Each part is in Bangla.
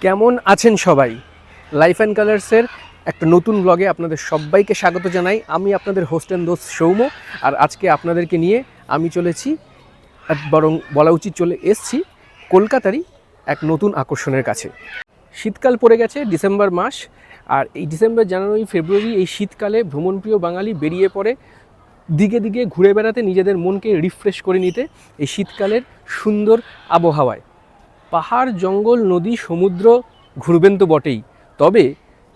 কেমন আছেন সবাই? লাইফ অ্যান্ড কালার্সের একটা নতুন ব্লগে আপনাদের সবাইকে স্বাগত জানাই। আমি আপনাদের হোস্ট অ্যান্ড দোস্ত সৌম্য। আর আজকে আপনাদেরকে নিয়ে আমি চলেছি, বরং বলা উচিত চলে এসছি কলকাতারই এক নতুন আকর্ষণের কাছে। শীতকাল পড়ে গেছে, ডিসেম্বর মাস। আর এই ডিসেম্বর, জানুয়ারি, ফেব্রুয়ারি এই শীতকালে ভ্রমণপ্রিয় বাঙালি বেরিয়ে পড়ে দিকে দিকে ঘুরে বেড়াতে, নিজেদের মনকে রিফ্রেশ করে নিতে এই শীতকালের সুন্দর আবহাওয়ায়। পাহাড়, জঙ্গল, নদী, সমুদ্র ঘুরবেন তো বটেই, তবে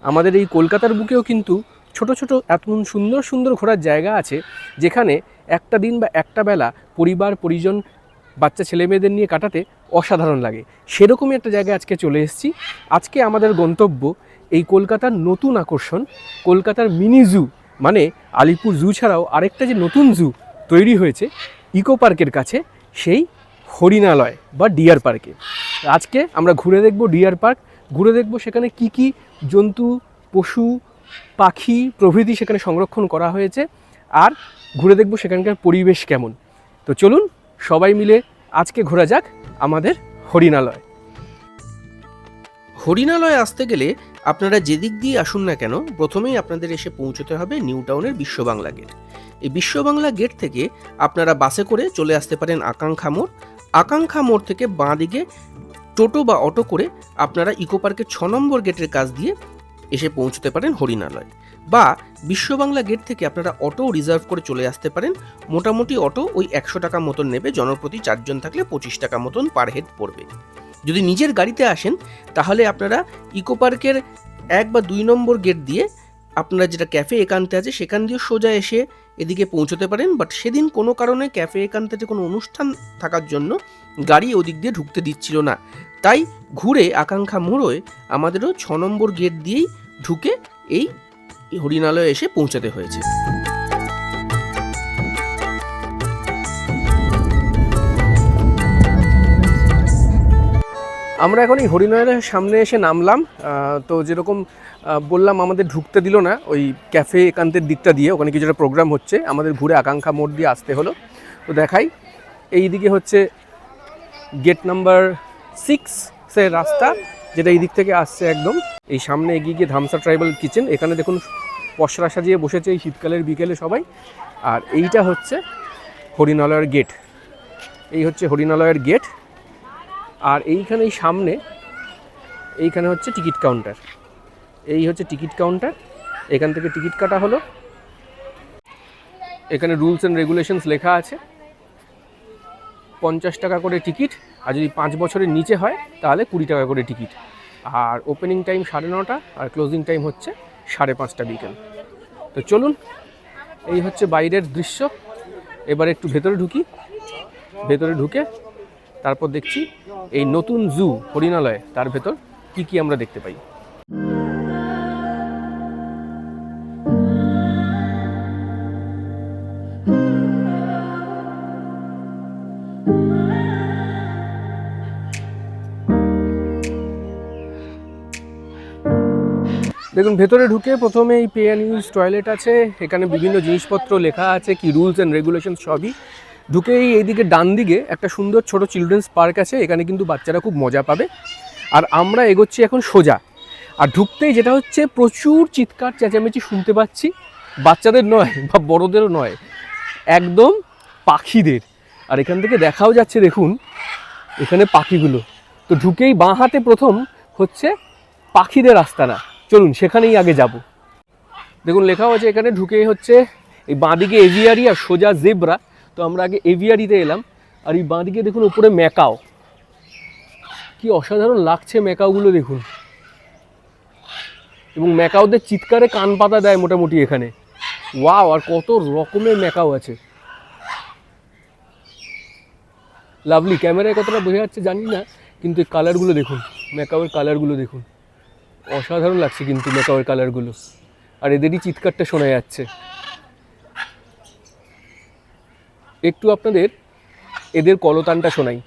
আমাদের এই কলকাতার বুকেও কিন্তু ছোট ছোট এত সুন্দর সুন্দর ঘোরার জায়গা আছে, যেখানে একটা দিন বা একটা বেলা পরিবার পরিজন, বাচ্চা ছেলেমেয়েদের নিয়ে কাটাতে অসাধারণ লাগে। সেরকমই একটা জায়গায় আজকে চলে এসেছি। আজকে আমাদের গন্তব্য এই কলকাতার নতুন আকর্ষণ, কলকাতার মিনি জু, মানে আলিপুর জু ছাড়াও আরেকটা যে নতুন জু তৈরি হয়েছে ইকো পার্কের কাছে, সেই হরিণালয় বা ডিয়ার পার্কে। আজকে আমরা ঘুরে দেখব ডিয়ার পার্ক, ঘুরে দেখব সেখানে কি কি জন্তু, পশু, পাখি প্রভৃতি সেখানে সংরক্ষণ করা হয়েছে, আর ঘুরে দেখব সেখানকার পরিবেশ কেমন। তো চলুন সবাই মিলে আজকে ঘোরা যাক আমাদের হরিণালয়। হরিণালয়ে আসতে গেলে আপনারা যেদিক দিয়ে আসুন না কেন, প্রথমেই আপনাদের এসে পৌঁছতে হবে নিউ টাউনের বিশ্ববাংলা গেট। এই বিশ্ববাংলা গেট থেকে আপনারা বাসে করে চলে আসতে পারেন আকাঙ্ক্ষা মোড়। আকাঙ্ক্ষা মোড় থেকে বাঁ দিকে টোটো বা অটো করে আপনারা ইকো পার্কের 6 নম্বর গেটের কাছ দিয়ে এসে পৌঁছতে পারেন হরিণালয়। বা বিশ্ববাংলা গেট থেকে আপনারা অটো রিজার্ভ করে চলে আসতে পারেন। মোটামুটি অটো ওই 100 টাকা মতন নেবে, জনপ্রতি 4 জন থাকলে 25 টাকা মতন পার হেড পড়বে। যদি নিজের গাড়িতে আসেন তাহলে আপনারা ইকো পার্কের 1 বা 2 নম্বর গেট দিয়ে আপনারা যেটা ক্যাফে একান্তে আছে সেখান দিয়ে সোজা এসে এদিকে পৌঁছতে পারেন। বাট সেদিন কোনো কারণে ক্যাফে একান্তে কোনো অনুষ্ঠান থাকার জন্য গাড়ি ওদিক দিয়ে ঢুকতে দিচ্ছিল না, তাই ঘুরে আকাঙ্ক্ষা মোড়ে আমাদেরও 6 নম্বর গেট দিয়েই ঢুকে এই হরিণালয়ে এসে পৌঁছাতে হয়েছে। আমরা এখন এই হরিণালয়ের সামনে এসে নামলাম। তো যেরকম বললাম, আমাদের ঢুকতে দিল না ওই ক্যাফে একান্তের দিকটা দিয়ে, ওখানে কিছু একটা প্রোগ্রাম হচ্ছে, আমাদের ঘুরে আকাঙ্ক্ষা মোড় দিয়ে আসতে হলো। তো দেখাই, এই দিকে হচ্ছে গেট নাম্বার 6 রাস্তা, যেটা এই দিক থেকে আসছে একদম। এই সামনে এগিয়ে গিয়ে ধামসা ট্রাইবাল কিচেন, এখানে দেখুন পসরা সাজিয়ে বসেছে এই শীতকালের বিকেলে সবাই। আর এইটা হচ্ছে হরিণালয়ের গেট, এই হচ্ছে হরিণালয়ের গেট। আর এইখানে এই সামনে এইখানে হচ্ছে টিকিট কাউন্টার, এই হচ্ছে টিকিট কাউন্টার। এখান থেকে টিকিট কাটা হলো। এখানে রুলস অ্যান্ড রেগুলেশনস লেখা আছে। 50 টাকা করে টিকিট, আর যদি 5 বছরের নিচে হয় তাহলে 20 টাকা করে টিকিট। আর ওপেনিং টাইম 9:30 আর ক্লোজিং টাইম হচ্ছে 5:30 বিকেল। তো চলুন, এই হচ্ছে বাইরের দৃশ্য। এবার একটু ভেতরে ঢুকি, ভেতরে ঢুকে তারপর দেখছি এই নতুন জু হরিণালয়, তার ভেতর কি কি আমরা দেখতে পাই। দেখুন, ভেতরে ঢুকে প্রথমে এই পে অ্যান্ড ইউজ টয়লেট আছে, এখানে বিভিন্ন জিনিসপত্র লেখা আছে, কি রুলস অ্যান্ড রেগুলেশন সবই। ঢুকেই এইদিকে ডান দিকে একটা সুন্দর ছোট চিলড্রেন্স পার্ক আছে, এখানে কিন্তু বাচ্চারা খুব মজা পাবে। আর আমরা এগোচ্ছি এখন সোজা। আর ঢুকতেই যেটা হচ্ছে, প্রচুর চিৎকার চেঁচামেচি শুনতে পাচ্ছি, বাচ্চাদের নয় বা বড়োদেরও নয়, একদম পাখিদের। আর এখান থেকে দেখাও যাচ্ছে, দেখুন এখানে পাখিগুলো। তো ঢুকেই বাঁ হাতে প্রথম হচ্ছে পাখিদের আস্তানা, চলুন সেখানেই আগে যাব। দেখুন লেখাও আছে এখানে, ঢুকেই হচ্ছে এই বাঁদিকে এভিয়ারি আর সোজা জেব্রা। তো আমরা আগে এভিয়ারিতে এলাম। আর এই বাঁদিকে দেখুন উপরে ম্যাকাও, কি অসাধারণ লাগছে ম্যাকাওগুলো দেখুন। এবং ম্যাকাওদের চিৎকারে কান পাতা দেয় মোটামুটি এখানে। ওয়াও, আর কত রকমের ম্যাকাও আছে, লাভলি। ক্যামেরায় কতটা বোঝা যাচ্ছে জানি না, কিন্তু এই কালারগুলো দেখুন, ম্যাকাওয়ের কালারগুলো দেখুন, অসাধারণ লাগছে কিন্তু ম্যাকাওয়ের কালারগুলো। আর এদেরই চিৎকারটা শোনা যাচ্ছে। একটু আপনাদের এদের কলতানটা শোনাই।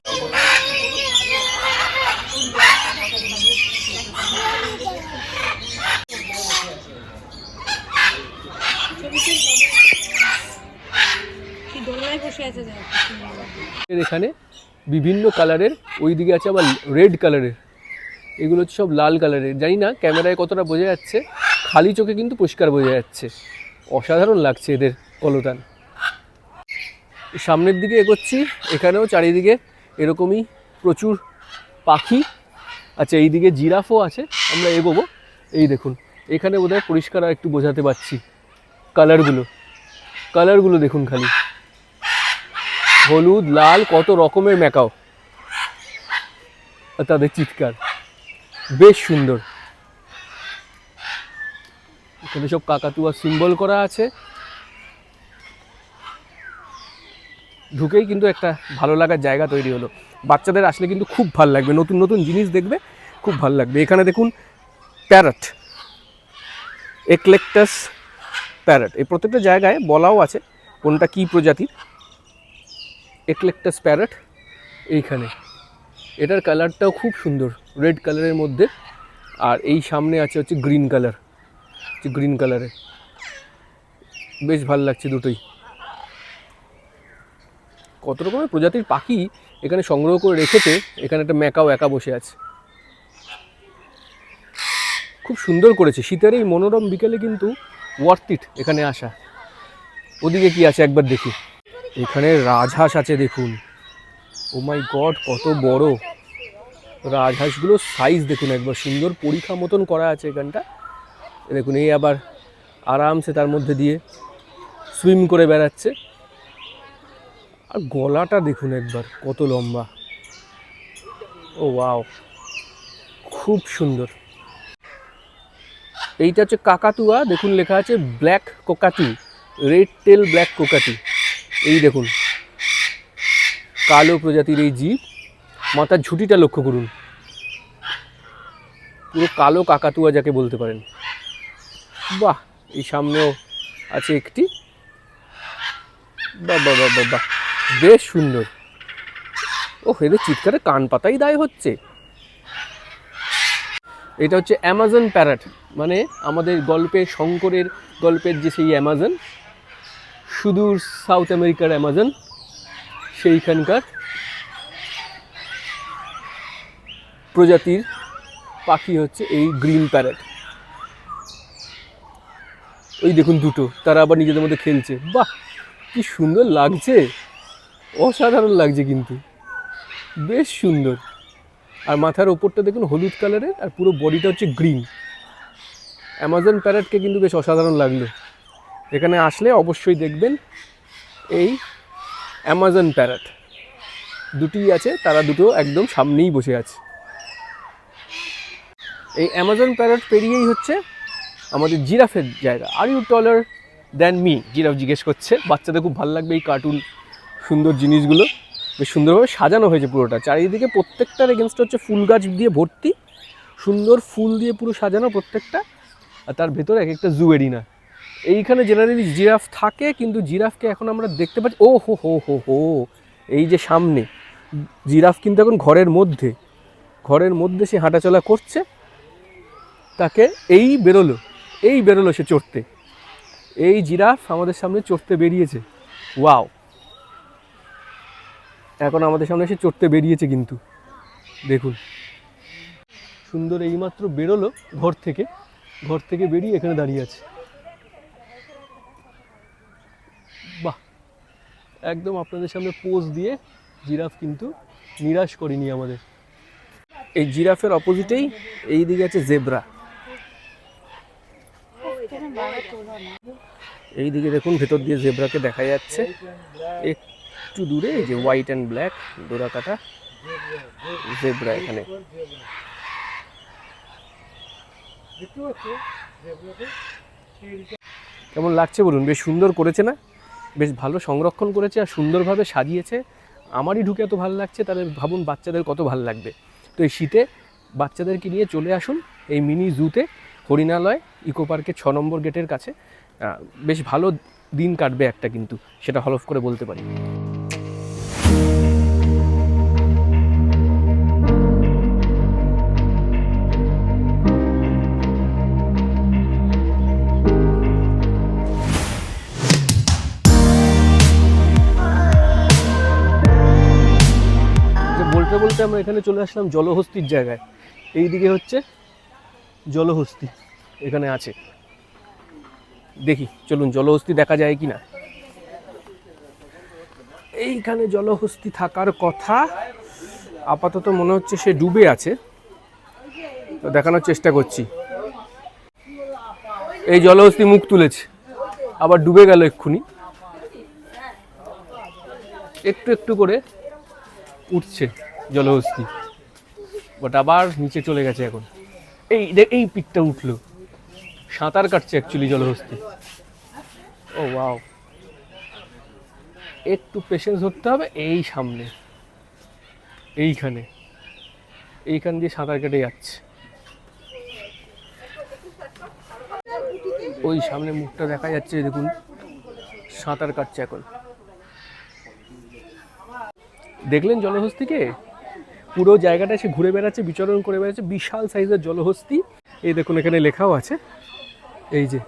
এখানে বিভিন্ন কালারের, ওই দিকে আছে আবার রেড কালারের, এগুলো হচ্ছে সব লাল কালারের, জানি না ক্যামেরায় কতটা বোঝা যাচ্ছে, খালি চোখে কিন্তু পরিষ্কার বোঝা যাচ্ছে। অসাধারণ লাগছে এদের কলতান। সামনের দিকে এগোচ্ছি, এখানেও চারিদিকে এরকমই প্রচুর পাখি। আচ্ছা, এইদিকে জিরাফও আছে, আমরা এগোবো। এই দেখুন, এখানে বোধহয় পরিষ্কার আর একটু বোঝাতে পারছি কালারগুলো দেখুন, খালি হলুদ লাল কত রকমের ম্যাকাও, আর তাদের চিৎকার বেশ সুন্দর। এখানে সব কাকাতুয়া সিম্বল করা আছে। ঢুকেই কিন্তু একটা ভালো লাগার জায়গা তৈরি হলো। বাচ্চাদের আসলে কিন্তু খুব ভালো লাগবে, নতুন নতুন জিনিস দেখবে, খুব ভালো লাগবে। এখানে দেখুন প্যারট, একলেকটাস প্যারট, এই প্রত্যেকটা জায়গায় বলাও আছে কোনটা কী প্রজাতির। একলেকটাস প্যারট এইখানে, এটার কালারটাও খুব সুন্দর, রেড কালারের মধ্যে। আর এই সামনে আছে হচ্ছে গ্রিন কালারে, বেশ ভালো লাগছে দুটোই। কত রকমের প্রজাতির পাখি এখানে সংগ্রহ করে রেখেছে। এখানে একটা ম্যাকাও একা বসে আছে, খুব সুন্দর করেছে। শীতের এই মনোরম বিকেলে কিন্তু ওয়ার্থ ইট এখানে আসা। ওদিকে কি আছে একবার দেখি। এখানে রাজহাঁস আছে দেখুন, ও মাই গড কত বড় রাজহাঁসগুলো, সাইজ দেখুন একবার, সুন্দর পরীক্ষা মতন করা আছে এখানটা। দেখুন এই আবার আরামসে তার মধ্যে দিয়ে সুইম করে বেড়াচ্ছে। আর গলাটা দেখুন একবার কত লম্বা, ও ওয়াও, খুব সুন্দর। এইটা হচ্ছে কাকাতুয়া, দেখুন লেখা আছে black cockatoo, red tail black cockatoo. এই দেখুন কালো প্রজাতির এই জীব, মাথার ঝুঁটিটা লক্ষ্য করুন, পুরো কালো কাকাতুয়া যাকে বলতে পারেন। বাহ, এই সামনেও আছে একটি, বাহ বাহ বাহ বাহ, বেশ সুন্দর। ও, এদের চিৎকারে কান পাতাই দায় হচ্ছে। এটা হচ্ছে অ্যামাজন প্যারট, মানে আমাদের গল্পের, শঙ্করের গল্পের যে সেই অ্যামাজন, সুদূর সাউথ আমেরিকার অ্যামাজন, সেইখানকার প্রজাতির পাখি হচ্ছে এই গ্রিন প্যারট। ওই দেখুন দুটো, তারা আবার নিজেদের মধ্যে খেলছে। বাহ, কি সুন্দর লাগছে, অসাধারণ লাগছে কিন্তু, বেশ সুন্দর। আর মাথার ওপরটা দেখুন হলুদ কালারের, আর পুরো বডিটা হচ্ছে গ্রিন। অ্যামাজন প্যারটকে কিন্তু বেশ অসাধারণ লাগলো। এখানে আসলে অবশ্যই দেখবেন এই অ্যামাজন প্যারট দুটিই আছে, তারা দুটো একদম সামনেই বসে আছে। এই অ্যামাজন প্যারট পেরিয়েই হচ্ছে আমাদের জিরাফের জায়গা। Are you taller than me, giraffe জিজ্ঞেস করছে। বাচ্চাদের খুব ভালো লাগবে এই কার্টুন সুন্দর জিনিসগুলো, বেশ সুন্দরভাবে সাজানো হয়েছে পুরোটা। চারিদিকে প্রত্যেকটার এগেনস্ট হচ্ছে ফুল গাছ দিয়ে ভর্তি, সুন্দর ফুল দিয়ে পুরো সাজানো প্রত্যেকটা। আর তার ভেতরে এক একটা জু এরিনা। এইখানে জেনারেলি জিরাফ থাকে, কিন্তু জিরাফকে এখন আমরা দেখতে পাচ্ছি, ও হো হো হো হো, এই যে সামনে জিরাফ কিন্তু এখন ঘরের মধ্যে সে হাঁটাচলা করছে। তাকে এই বেরোলো সে চড়তে, এই জিরাফ আমাদের সামনে চড়তে বেরিয়েছে। ওয়াও, এখন আমাদের সামনে এসে চড়তে বেরিয়েছে কিন্তু দেখুন, সুন্দর। এইমাত্র বেরোলো ঘর থেকে বেরিয়ে এখানে দাঁড়িয়ে আছে। বাহ, একদম আপনাদের সামনে পোজ দিয়ে জিরাফ কিন্তু নিরাশ করেনি আমাদের। এই জিরাফের অপোজিটেই এই দিকে আছে জেব্রা। এই দিকে দেখুন ভেতর দিয়ে জেব্রাকে দেখা যাচ্ছে। একটু দূরে এই যে হোয়াইট অ্যান্ড ব্ল্যাক ডোরা কাটা জেব্রা এখানে। কেমন লাগছে বলুন, বেশ সুন্দর করেছে না? বেশ ভালো সংরক্ষণ করেছে আর সুন্দরভাবে সাজিয়েছে। আমারই ঢুকে এত ভালো লাগছে, তাহলে ভাবুন বাচ্চাদের কত ভালো লাগবে। তো এই শীতে বাচ্চাদেরকে নিয়ে চলে আসুন এই মিনি জুতে, হরিণালয় ইকো পার্কের 6 নম্বর গেটের কাছে। বেশ ভালো দিন কাটবে একটা, কিন্তু সেটা হলফ করে বলতে পারি। বলতে আমরা এখানে চলে আসলাম জলহস্তির জায়গায়। এইদিকে হচ্ছে জলহস্তী এখানে আছে। দেখি চলুন জলহস্তী দেখা যায় কি না। এইখানে জলহস্তী থাকার কথা, আপাতত মনে হচ্ছে সে ডুবে আছে, তো দেখানোর চেষ্টা করছি। এই জলহস্তী মুখ তুলেছে, আবার ডুবে গেল এক্ষুনি। একটু একটু করে উঠছে জলহস্তী, বাট আবার নিচে চলে গেছে এখন। এই পিকটা উঠলো, সাঁতার কাটছে অ্যাকচুয়ালি জলহস্তী। ও ওয়াও, একটু পেশেন্স ধরতে হবে। এই সামনে এইখান দিয়ে সাঁতার কেটে যাচ্ছে। ওই সামনে মুখটা দেখা যাচ্ছে, দেখুন সাঁতার কাটছে এখন। দেখলেন জলহস্তিকে? পুরো জায়গাটা সে ঘুরে বেড়াচ্ছে, বিচরণ করে বেড়াচ্ছে। বিশাল সাইজের জলহস্তি। এই দেখুন এখানে লেখাও আছে, এই যে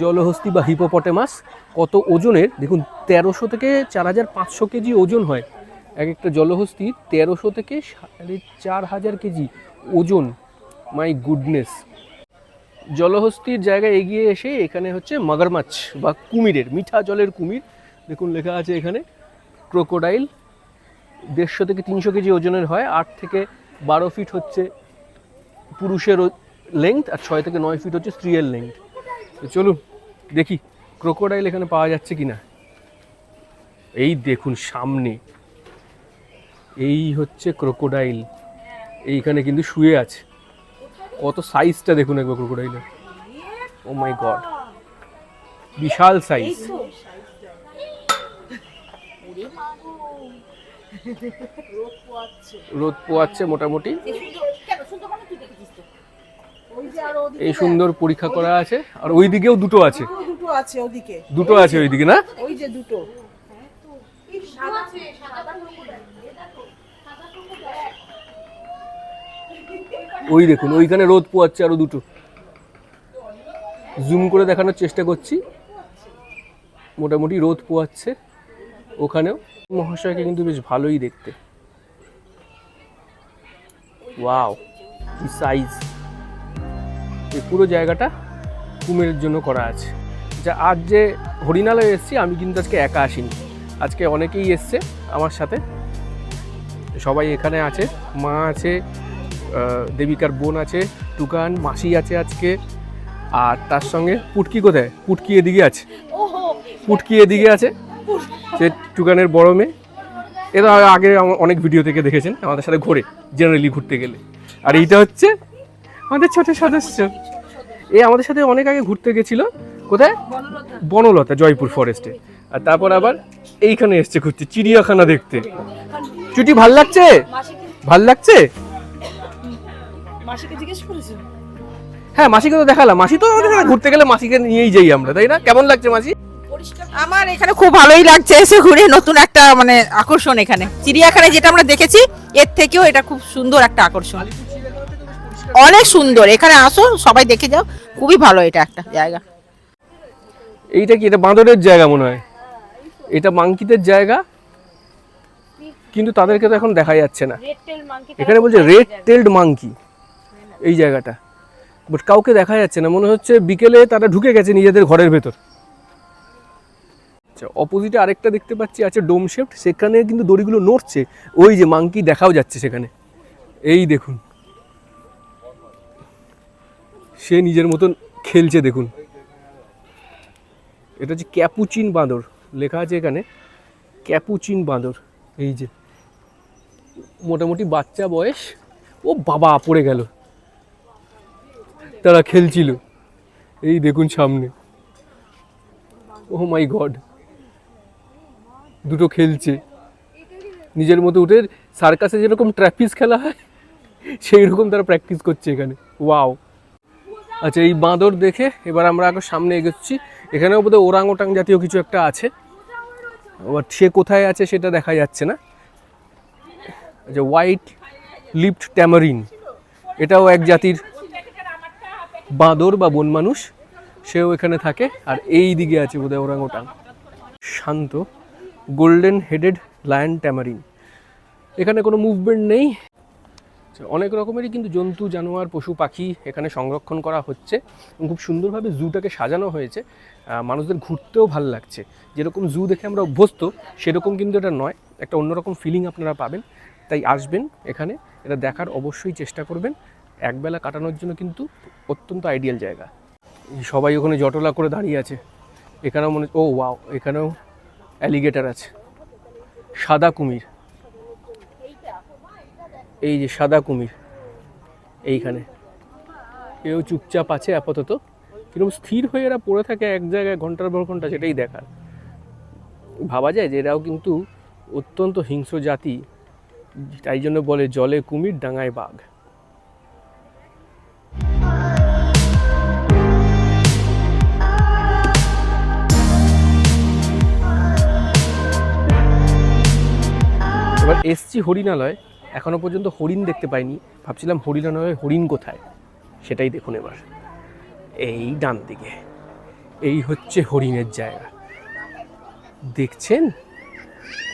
জলহস্তি বা হিপোপটেমাস। কত ওজনের দেখুন, 1300 থেকে 4500 কেজি ওজন হয় এক একটা জলহস্তি। 1300 থেকে 4500 কেজি ওজন, মাই গুডনেস। জলহস্তির জায়গায় এগিয়ে এসে এখানে হচ্ছে মগরমাছ বা কুমিরের, মিঠা জলের কুমির। দেখুন লেখা আছে এখানে ক্রোকোডাইল। 150 থেকে 300 কেজি ওজনের হয়। 8 থেকে 12 ফিট হচ্ছে পুরুষের লেংথ, আর 6 থেকে 9 ফিট হচ্ছে স্ত্রীর লেংথ। তো চলুন দেখি ক্রোকোডাইল এখানে পাওয়া যাচ্ছে কিনা। এই দেখুন সামনে, এই হচ্ছে ক্রোকোডাইল। এইখানে কিন্তু শুয়ে আছে। কত সাইজটা দেখুন একবার ক্রোকোডাইলের। ও মাই গড, বিশাল সাইজ। রোদ পোয়াচ্ছে মোটামুটি। এই সুন্দর পরীক্ষা করা আছে। আর ওই দিকেও দুটো আছে, দুটো আছে ওইদিকে না? ওই যে দুটো। ওই দেখুন ওইখানে রোদ পোয়াচ্ছে আরো দুটো। জুম করে দেখানোর চেষ্টা করছি, মোটামুটি রোদ পোয়াচ্ছে ওখানেও। মহাশয়কে কিন্তু বেশ ভালোই দেখতে। ওয়াও, কি সাইজ! এই পুরো জায়গাটা কুমিরের জন্য করা আছে। যা আজ যে হরিণালয়ে এসেছি, আমি কিন্তু আজকে একা আসিনি, আজকে অনেকেই এসছে আমার সাথে। সবাই এখানে আছে, মা আছে, দেবিকার বোন আছে, টুকান মাসি আছে আজকে। আর তার সঙ্গে পুটকি কোথায়? পুটকি এদিকে আছে, পুটকি এদিকে আছে, সে টুকানের বড় মেয়ে। এটা আগে অনেক ভিডিও থেকে দেখেছেন, আমাদের সাথে ঘোরে জেনারেলি ঘুরতে গেলে। আর এইটা হচ্ছে আমাদের ছোট সদস্য, এ আমাদের সাথে অনেক আগে ঘুরতে গেছিল। কোথায়? বনলতা, জয়পুর ফরেস্টে। আর তারপর আবার এইখানে এসছে ঘুরতে, চিড়িয়াখানা দেখতে। চুটি ভাল লাগছে? ভাল লাগছে? মাসিকে জিজ্ঞেস করেছো? হ্যাঁ, মাসিকে তো দেখালাম। মাসি তো আমাদের সাথে ঘুরতে গেলে মাসিকে নিয়েই যাই আমরা, তাই না? কেমন লাগছে মাসি? আমার এখানে খুব ভালোই লাগছে এসে ঘুরে। নতুন একটা মানে আকর্ষণ এখানে, চিড়িয়াখানায় যেটা আমরা দেখেছি এর থেকেও এটা খুব সুন্দর একটা আকর্ষণ, অনেক সুন্দর। এখানে আসো, সবাই দেখে যাও, খুবই ভালো এটা একটা জায়গা। এইটা কি? এটা বাঁদরের জায়গা মনে হয়, এটা মাংকিদের জায়গা, কিন্তু তাদেরকে তো এখন দেখা যাচ্ছে না। এখানে বলছে রেড টেলড মাংকি এই জায়গাটা, বাট কাউকে দেখা যাচ্ছে না। মনে হচ্ছে বিকেলে তারা ঢুকে গেছে নিজেদের ঘরের ভেতর। অপোজিটে আরেকটা দেখতে পাচ্ছি আছে ডোম শেপড, সেখানে কিন্তু দড়িগুলো নড়ছে। ওই যে মাংকি দেখাও যাচ্ছে সেখানে, এই দেখুন সে নিজের মতন খেলছে। দেখুন এটা হচ্ছে ক্যাপুচিন বাঁদর, লেখা আছে এখানে ক্যাপুচিন বাঁদর। এই যে মোটামুটি বাচ্চা বয়স। ও বাবা, পড়ে গেল। তারা খেলছিল, এই দেখুন সামনে। ও মাই গড, দুটো খেলছে নিজের মতো উঠে। সার্কাসে যেরকম ট্র্যাপিজ খেলা হয় সেই রকম তারা প্র্যাকটিস করছে এখানে। ওয়াও। আচ্ছা, এই বাঁদর দেখে এবার আমরা আগে সামনে এগোচ্ছি। এখানেও বোধহয় ওরাং ওটাং জাতীয় কিছু একটা আছে, আবার সে কোথায় আছে সেটা দেখা যাচ্ছে না। আচ্ছা, হোয়াইট লিপড ট্যামারিন, এটাও এক জাতির বাঁদর বা বন মানুষ, সেও এখানে থাকে। আর এই দিকে আছে বোধহয় ওরাং ওটাং। শান্ত গোল্ডেন হেডেড লায়ন ট্যামারিন, এখানে কোনো মুভমেন্ট নেই। অনেক রকমেরই কিন্তু জন্তু জানোয়ার পশু পাখি এখানে সংরক্ষণ করা হচ্ছে এবং খুব সুন্দরভাবে জুটাকে সাজানো হয়েছে। মানুষদের ঘুরতেও ভালো লাগছে। যেরকম জু দেখে আমরা অভ্যস্ত সেরকম কিন্তু এটা নয়, একটা অন্যরকম ফিলিং আপনারা পাবেন। তাই আসবেন এখানে, এটা দেখার অবশ্যই চেষ্টা করবেন। একবেলা কাটানোর জন্য কিন্তু অত্যন্ত আইডিয়াল জায়গা। সবাই ওখানে জটলা করে দাঁড়িয়ে আছে। এখানেও ও ওয়াও, এখানেও অ্যালিগেটর আছে, সাদা কুমির। এই যে সাদা কুমির এইখানে, কেউ চুপচাপ আছে আপাতত। কিরকম স্থির হয়ে এরা পড়ে থাকে এক জায়গায় ঘন্টার পর ঘন্টা, সেটাই দেখার। ভাবা যায় যে এরাও কিন্তু অত্যন্ত হিংস্র জাতি, তাই জন্য বলে জলে কুমির ডাঙায় বাঘ। এবার এসছি হরিণালয়, এখনো পর্যন্ত হরিণ দেখতে পাইনি। ভাবছিলাম হরিণালয়ে হরিণ কোথায়, সেটাই দেখুন এবার। এই ডান দিকে এই হচ্ছে হরিণের জায়গা। দেখছেন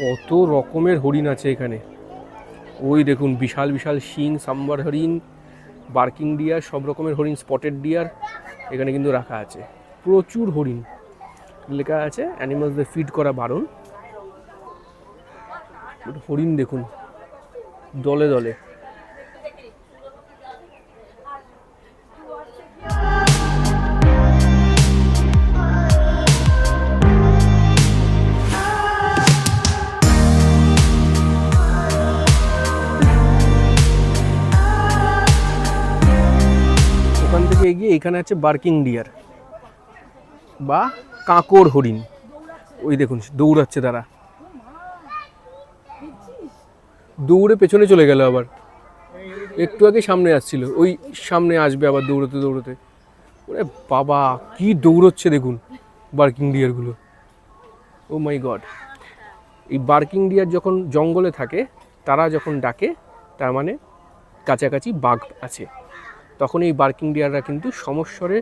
কত রকমের হরিণ আছে এখানে। ওই দেখুন বিশাল বিশাল শিং, সাম্বার হরিণ, বার্কিং ডিয়ার, সব রকমের হরিণ, স্পটেড ডিয়ার এখানে কিন্তু রাখা আছে। প্রচুর হরিণ। লেখা আছে অ্যানিমালসদের ফিড করা বারণ। হরিণ দেখুন দলে দলে। ওখান থেকে এগিয়ে এখানে আছে বার্কিং ডিয়ার বা কাঁকড় হরিণ। ওই দেখুন দৌড়াচ্ছে তারা, দৌড়ে পেছনে চলে গেল, আবার একটু আগে সামনে আসছিল, ওই সামনে আসবে আবার দৌড়তে দৌড়তে। ওরে বাবা কি দৌড়চ্ছে দেখুন বার্কিং ডিয়ারগুলো। ও মাই গড। এই বার্কিং ডিয়ার যখন জঙ্গলে থাকে, তারা যখন ডাকে তার মানে কাছাকাছি বাঘ আছে। তখন এই বার্কিং ডিয়াররা কিন্তু সমস্বরে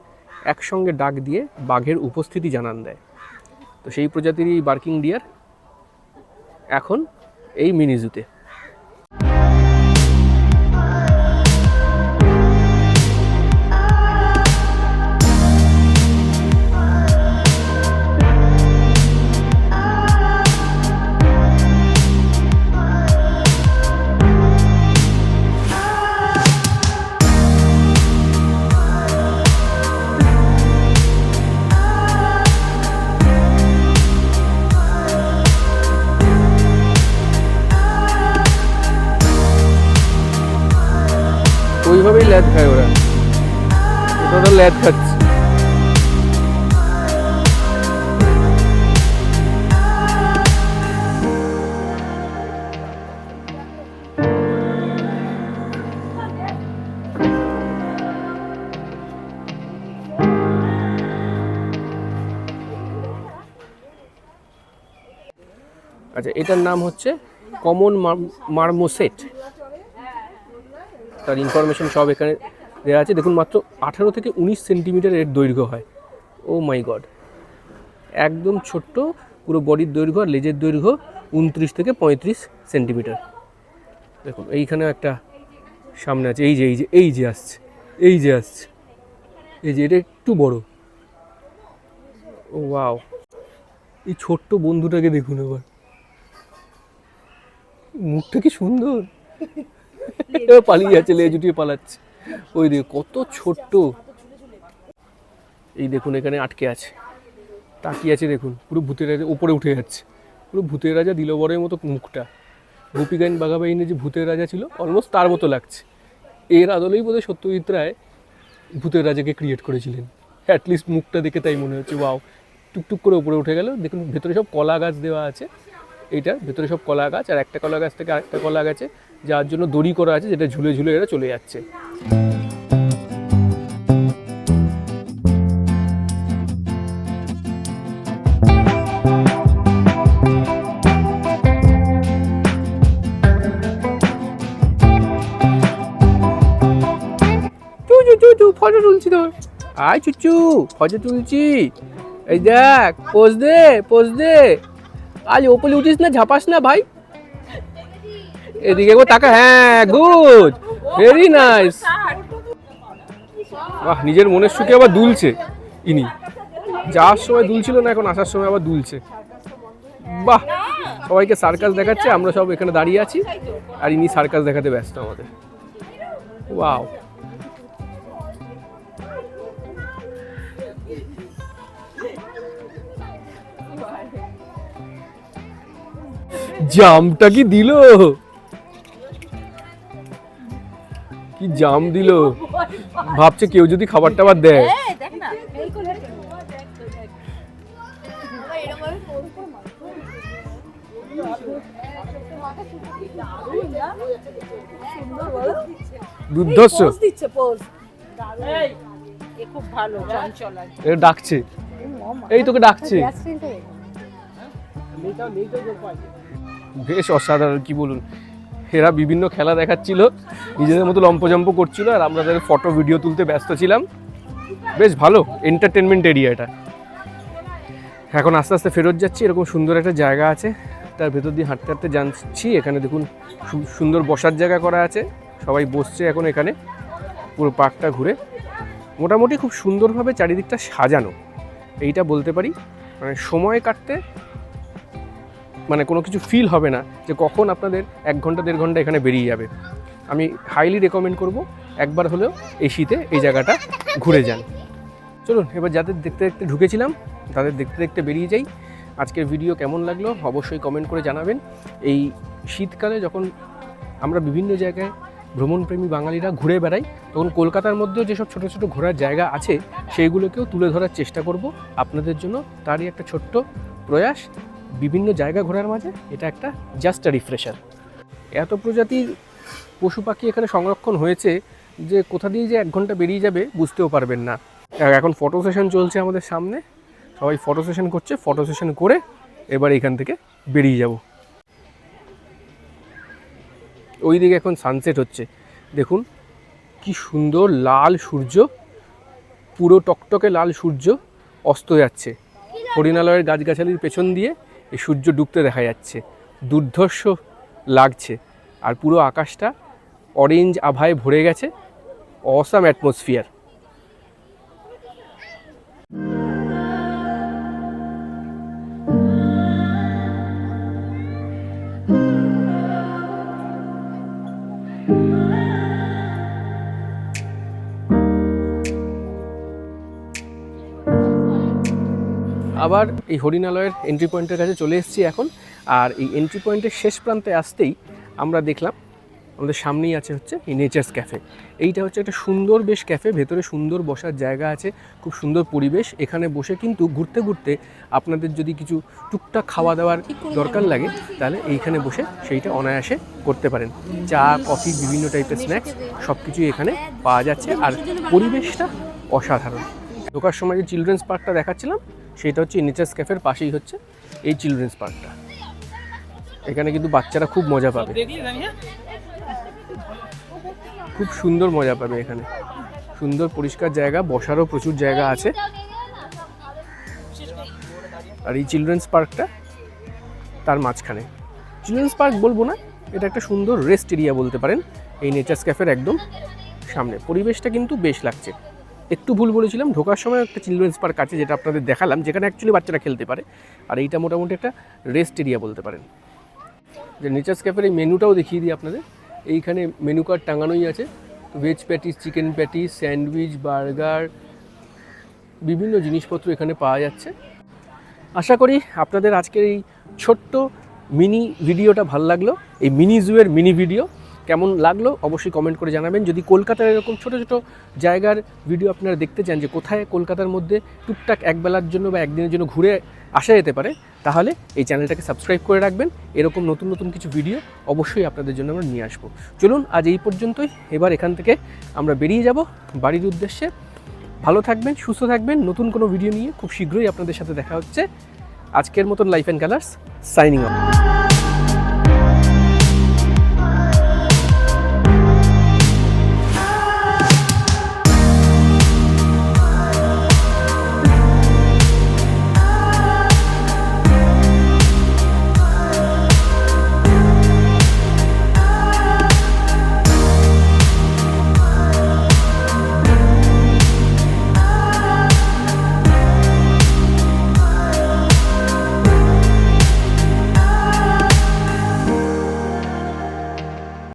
একসঙ্গে ডাক দিয়ে বাঘের উপস্থিতি জানান দেয়। তো সেই প্রজাতির এই বার্কিং ডিয়ার এখন এই মিনি জুতে। ওইভাবেই ল্যাদ খায় ওরা, ওটা তো ল্যাদ খাচ্ছে। আচ্ছা, এটার নাম হচ্ছে কমন মারমোসেট। তার ইনফরমেশন সব এখানে দেওয়া আছে। দেখুন মাত্র 18 থেকে 19 সেন্টিমিটার এর দৈর্ঘ্য হয়। ও মাই গড, একদম ছোট্ট, পুরো বডির দৈর্ঘ্য আর লেজের দৈর্ঘ্য 29 থেকে 35 সেন্টিমিটার। দেখুন এইখানে একটা সামনে আছে, এই যে এই যে এই যে আসছে, এই যে আসছে, এই যে এটা একটু বড়। ও ওয়াও, এই ছোট্ট বন্ধুটাকে দেখুন এবার, মুখটা কি সুন্দর, পালিয়ে যাচ্ছে, লেজ উঠিয়ে পালাচ্ছে। ওই দেখো কত ছোট্ট। এই দেখুন এখানে আটকে আছে, তাকিয়ে আছে, দেখুন পুরো ভূতের রাজা উপরে উঠে যাচ্ছে। পুরো ভূতের রাজা দিলবরের মতো মুখটা। গোপীগাইন বাঘাবাহিনী যে ভূতের রাজা ছিল অলমোস্ট তার মতো লাগছে। এর আদলেই বোধহয় সত্যজিৎ রায় ভূতের রাজাকে ক্রিয়েট করেছিলেন, অ্যাটলিস্ট মুখটা দেখে তাই মনে হচ্ছে। ওয়াও, টুকটুক করে উপরে উঠে গেল। দেখুন ভেতরে সব কলা গাছ দেওয়া আছে, এইটার ভেতরে সব কলা গাছ, আর একটা কলা গাছ থেকে আরেকটা কলা গাছে যার জন্য দড়ি করা আছে, যেটা ঝুলে ঝুলে এরা চলে যাচ্ছে। ফটো তুলছি তো, আয় চুচু ফটো তুলছি। এই দেখ, পোজ দে পোজ দে। আজ ওপরে উঠিস না, ঝাপাস না ভাই। এদিকে একবার তাকা, হ্যাঁ গুড। Very nice. বাহ, নিজের মনের সুখে আবার দুলছে ইনি। যাওয়ার সময় দুলছিল না, এখন আসার সময় আবার দুলছে। বাহ, সবাইকে সার্কাস দেখাচ্ছে, আমরা সব এখানে দাঁড়িয়ে আছি আর ইনি সার্কাস দেখাতে ব্যস্ত আমাদের। ওয়াও, জামটা কি দিল, কি জাম দিল, ভাবছে কেউ যদি খাবার টাবার দেয়। দুর্ধর্ষ, খুব ভালো চঞ্চল। এটা ডাকছে, এই তোকে ডাকছে। বেশ অসাধারণ, কি বলুন। এরা বিভিন্ন খেলা দেখাচ্ছিল, নিজেদের মতো লম্পজম্প করছিল, আর আমরা তাদের ফটো ভিডিও তুলতে ব্যস্ত ছিলাম। বেশ ভালো এন্টারটেনমেন্ট এরিয়া এটা। এখন আস্তে আস্তে ফেরত যাচ্ছি। এরকম সুন্দর একটা জায়গা আছে, তার ভেতর দিয়ে হাঁটতে হাঁটতে যাচ্ছি। এখানে দেখুন সুন্দর বসার জায়গা করা আছে, সবাই বসছে এখন এখানে পুরো পার্কটা ঘুরে। মোটামুটি খুব সুন্দরভাবে চারিদিকটা সাজানো, এইটা বলতে পারি। মানে সময় কাটতে মানে কোনো কিছু ফিল হবে না যে কখন আপনাদের 1 ঘন্টা 1.5 ঘন্টা এখানে বেরিয়ে যাবে। আমি হাইলি রেকমেন্ড করব একবার হলেও এই শীতে এই জায়গাটা ঘুরে যান। চলুন এবার যাদের দেখতে দেখতে ঢুকেছিলাম তাদের দেখতে দেখতে বেরিয়ে যাই। আজকের ভিডিও কেমন লাগলো অবশ্যই কমেন্ট করে জানাবেন। এই শীতকালে যখন আমরা বিভিন্ন জায়গায় ভ্রমণপ্রেমী বাঙালিরা ঘুরে বেড়াই, তখন কলকাতার মধ্যেও যেসব ছোটো ছোটো ঘোরার জায়গা আছে সেইগুলোকেও তুলে ধরার চেষ্টা করব আপনাদের জন্য। তারই একটা ছোট্ট প্রয়াস, বিভিন্ন জায়গা ঘোরার মাঝে এটা একটা জাস্ট আ রিফ্রেশার। এত প্রজাতির পশু পাখি এখানে সংরক্ষণ হয়েছে যে কোথা দিয়ে যে 1 ঘন্টা বেরিয়ে যাবে বুঝতেও পারবেন না। এখন ফটো সেশন চলছে আমাদের সামনে, সবাই ফটো সেশন করছে। ফটো সেশন করে এবার এখান থেকে বেরিয়ে যাব। ওই দিকে এখন সানসেট হচ্ছে, দেখুন কি সুন্দর লাল সূর্য, পুরো টকটকে লাল সূর্য অস্ত যাচ্ছে। হরিণালয়ের গাছগাছালির পেছন দিয়ে এই সূর্য ডুবতে দেখা যাচ্ছে, দুর্ধর্ষ লাগছে। আর পুরো আকাশটা অরেঞ্জ আভায় ভরে গেছে, অসাম অ্যাটমসফিয়ার। আবার এই হরিণালয়ের এন্ট্রি পয়েন্টের কাছে চলে এসেছি এখন। আর এই এন্ট্রি পয়েন্টের শেষ প্রান্তে আসতেই আমরা দেখলাম আমাদের সামনেই আছে হচ্ছে এই নেচার্স ক্যাফে। এইটা হচ্ছে একটা সুন্দর বেশ ক্যাফে, ভেতরে সুন্দর বসার জায়গা আছে, খুব সুন্দর পরিবেশ। এখানে বসে কিন্তু ঘুরতে ঘুরতে আপনাদের যদি কিছু টুকটাক খাওয়া দাওয়ার দরকার লাগে তাহলে এইখানে বসে সেইটা অনায়াসে করতে পারেন। চা, কফি, বিভিন্ন টাইপের স্ন্যাক্স সব কিছুই এখানে পাওয়া যাচ্ছে। আর পরিবেশটা অসাধারণ। ঢোকার সময় যে চিলড্রেন্স পার্কটা দেখাচ্ছিলাম সেটা হচ্ছে নেচার্স ক্যাফের পাশেই হচ্ছে এই চিলড্রেন্স পার্কটা। এখানে কিন্তু বাচ্চারা খুব মজা পাবে, খুব সুন্দর মজা পাবে এখানে। সুন্দর পরিষ্কার জায়গা, বসারও প্রচুর জায়গা আছে। আর এই চিলড্রেন্স পার্কটা তার মাঝখানে। চিলড্রেন্স পার্ক বলবো না, এটা একটা সুন্দর রেস্ট এরিয়া বলতে পারেন এই নেচার্স ক্যাফের একদম সামনে। পরিবেশটা কিন্তু বেশ লাগছে। একটু ভুল বলেছিলাম, ঢোকার সময় একটা চিলড্রেন্স পার্ক আছে যেটা আপনাদের দেখালাম, যেখানে অ্যাকচুয়ালি বাচ্চারা খেলতে পারে। আর এইটা মোটামুটি একটা রেস্ট এরিয়া বলতে পারেন। যে নেচার্স ক্যাফের এই মেনুটাও দেখিয়ে দিই আপনাদের। এইখানে মেনু কার্ড টাঙানোই আছে, veg patties, chicken patties, sandwich, burger, বিভিন্ন জিনিসপত্র এখানে পাওয়া যাচ্ছে। আশা করি আপনাদের আজকের এই ছোট্ট মিনি ভিডিওটা ভালো লাগলো। এই মিনি জুয়ের মিনি ভিডিও কেমন লাগলো অবশ্যই কমেন্ট করে জানাবেন। যদি কলকাতার এরকম ছোটো ছোটো জায়গার ভিডিও আপনারা দেখতে চান, যে কোথায় কলকাতার মধ্যে টুকটাক একবেলার জন্য বা একদিনের জন্য ঘুরে আসা যেতে পারে, তাহলে এই চ্যানেলটাকে সাবস্ক্রাইব করে রাখবেন। এরকম নতুন নতুন কিছু ভিডিও অবশ্যই আপনাদের জন্য আমরা নিয়ে আসবো। চলুন আজ এই পর্যন্তই। এবার এখান থেকে আমরা বেরিয়ে যাব বাড়ির উদ্দেশ্যে। ভালো থাকবেন, সুস্থ থাকবেন। নতুন কোনো ভিডিও নিয়ে খুব শীঘ্রই আপনাদের সাথে দেখা হচ্ছে। আজকের মতন life and colours signing off.